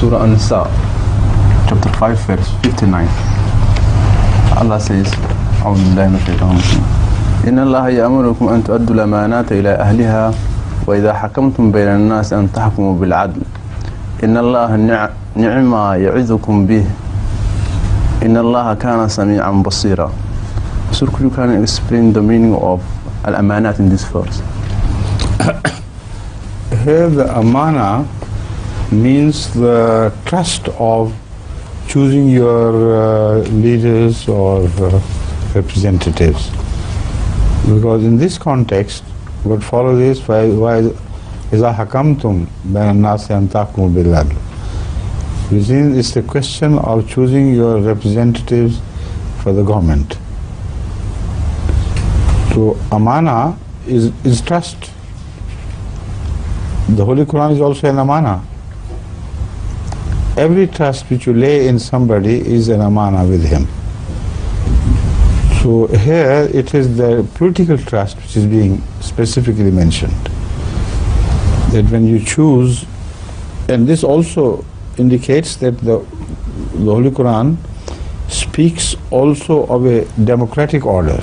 Surah An-Nisa, chapter 5, verse 59. Allah says, أعوذ بالله من الشيطان الرجيم إن الله يأمركم أن تؤدوا الأمانات إلى أهلها وإذا حكمتم بين الناس أن تحكموا بالعدل إن الله نعم ما يعظكم به إن الله كان سميعا بصيرا. So could you can explain the meaning of al-amanat in this verse? Here the amana means the trust of choosing your leaders or representatives. Because in this context, what follows is إِذَا حَكَمْتُمْ بَيْنَ النَّاسِ أَن تَحْكُمُوا بِالْعَدْلِ. Which means it's the question of choosing your representatives for the government. So amana is trust. The Holy Quran is also an amana. Every trust which you lay in somebody is an amana with him. So here it is the political trust which is being specifically mentioned. That when you choose, and this also indicates that the Holy Quran speaks also of a democratic order,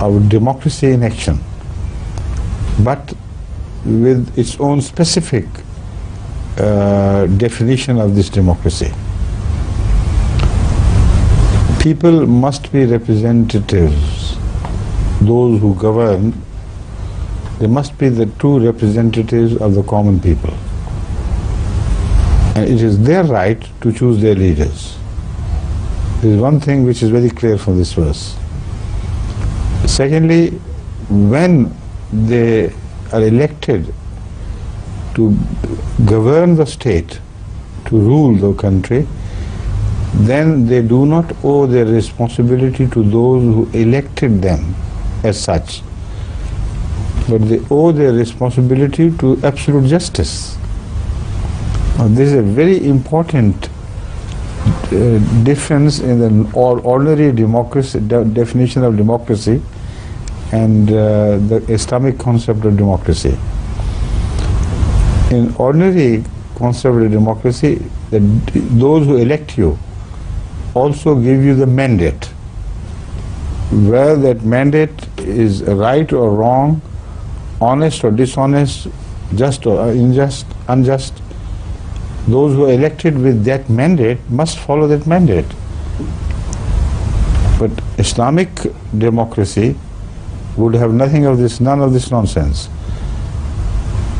of democracy in action, but with its own specific definition of this democracy. People must be representatives. Those who govern, they must be the true representatives of the common people. And it is their right to choose their leaders. There is one thing which is very clear from this verse. Secondly, when they are elected to govern the state, to rule the country, then they do not owe their responsibility to those who elected them as such, but they owe their responsibility to absolute justice. Now, this is a very important difference in the ordinary democracy definition of democracy and the Islamic concept of democracy. In ordinary concept of democracy, those who elect you also give you the mandate. Where that mandate is right or wrong, honest or dishonest, just or unjust, those who are elected with that mandate must follow that mandate. But Islamic democracy would have none of this nonsense.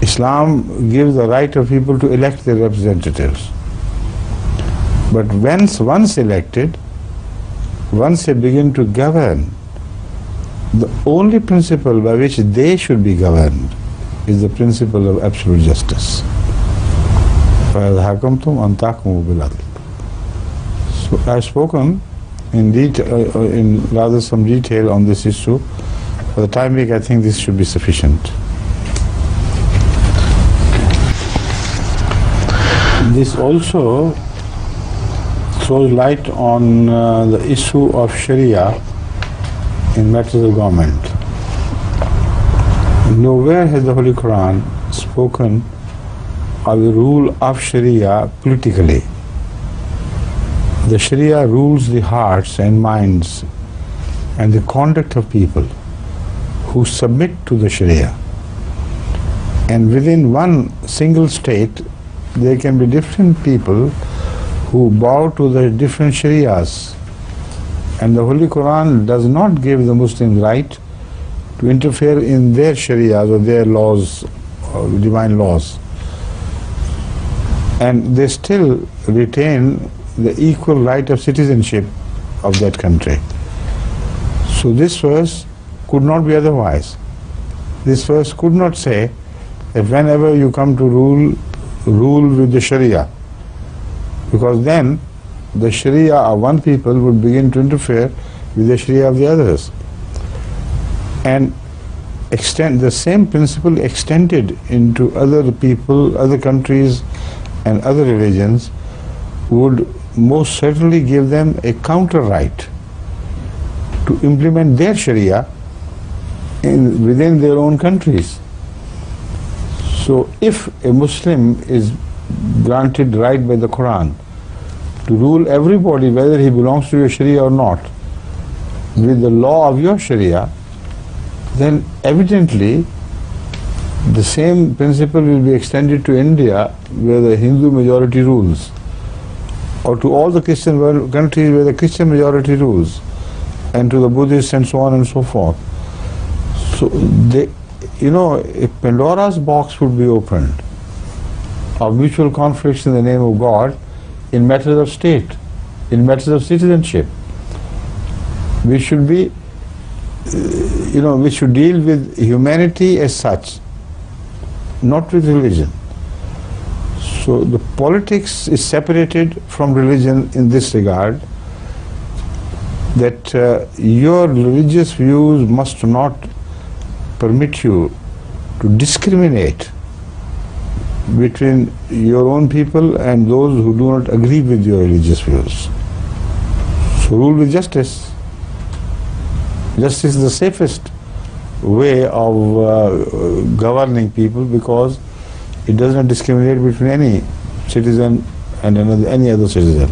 Islam gives the right of people to elect their representatives. But once elected, once they begin to govern, the only principle by which they should be governed is the principle of absolute justice. So I've spoken in detail, in rather some detail on this issue. For the time being, I think this should be sufficient. This also throws light on the issue of Sharia in matters of government. Nowhere has the Holy Quran spoken of the rule of Sharia politically. The Sharia rules the hearts and minds and the conduct of people who submit to the Sharia. And within one single state, there can be different people who bow to the different Sharias. And the Holy Quran does not give the Muslims right to interfere in their Sharias or their laws, or divine laws. And they still retain the equal right of citizenship of that country. So this verse could not be otherwise. This verse could not say that whenever you come to rule with the Sharia, because then the Sharia of one people would begin to interfere with the Sharia of the others. And the same principle extended into other people, other countries and other religions would most certainly give them a counter right to implement their Sharia within their own countries. So if a Muslim is granted right by the Quran to rule everybody, whether he belongs to your Sharia or not, with the law of your Sharia, then evidently the same principle will be extended to India, where the Hindu majority rules, or to all the Christian countries where the Christian majority rules, and to the Buddhists and so on and so forth. So if Pandora's box would be opened of mutual conflicts in the name of God in matters of state, in matters of citizenship, we should be, we should deal with humanity as such, not with religion. So the politics is separated from religion in this regard, that your religious views must not permit you to discriminate between your own people and those who do not agree with your religious views. So rule with justice. Justice is the safest way of governing people, because it does not discriminate between any citizen and any other citizen.